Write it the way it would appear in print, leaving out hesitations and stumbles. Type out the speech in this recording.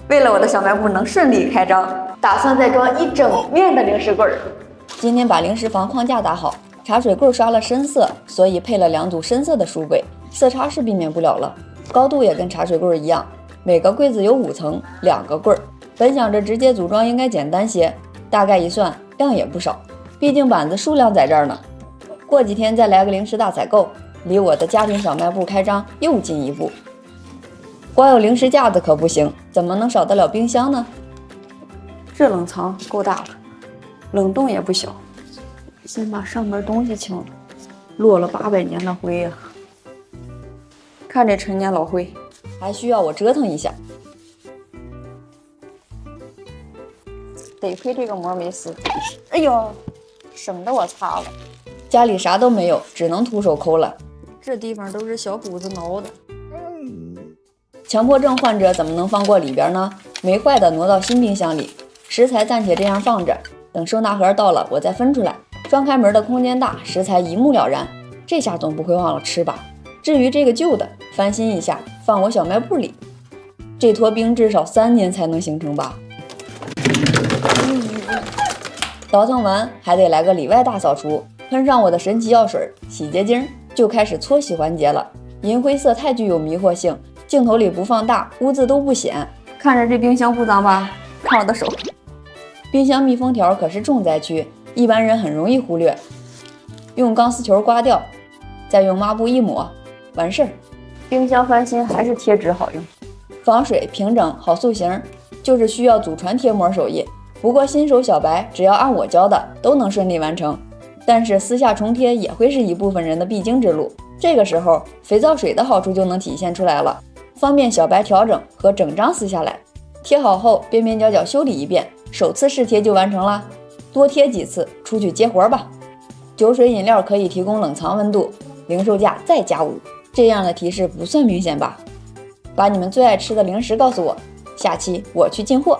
为了我的小卖部能顺利开张，打算再装一整面的零食柜。今天把零食房框架打好，茶水柜刷了深色，所以配了2组深色的书柜，色差是避免不了了。高度也跟茶水柜一样，每个柜子有5层，2个柜。本想着直接组装应该简单些，大概一算量也不少，毕竟板子数量在这儿呢。过几天再来个零食大采购，离我的家庭小卖部开张又近一步。光有零食架子可不行，怎么能少得了冰箱呢？这冷藏够大了，冷冻也不小。先把上面东西清了，落了800年的灰呀！看这陈年老灰，还需要我折腾一下。得亏这个膜没撕。哎呦，省得我擦了。家里啥都没有，只能徒手抠了。这地方都是小虎子挠的。强迫症患者怎么能放过里边呢？没坏的挪到新冰箱里，食材暂且这样放着，等收纳盒到了我再分出来。双开门的空间大，食材一目了然，这下总不会忘了吃吧？至于这个旧的，翻新一下，放我小卖部里。这坨冰至少3年才能形成吧？倒腾完还得来个里外大扫除，喷上我的神奇药水洗洁精，就开始搓洗环节了。银灰色太具有迷惑性，镜头里不放大，污渍都不显。看着这冰箱不脏吧？看我的手。冰箱密封条可是重灾区，一般人很容易忽略。用钢丝球刮掉，再用抹布一抹，完事儿。冰箱翻新还是贴纸好用，防水平整好塑形，就是需要祖传贴膜手艺。不过新手小白只要按我教的，都能顺利完成。但是私下重贴也会是一部分人的必经之路。这个时候，肥皂水的好处就能体现出来了，方便小白调整和整张撕下来。贴好后，边边角角修理一遍，首次试贴就完成了。多贴几次，出去接活吧。酒水饮料可以提供冷藏温度，零售价再加5。这样的提示不算明显吧？把你们最爱吃的零食告诉我，下期我去进货。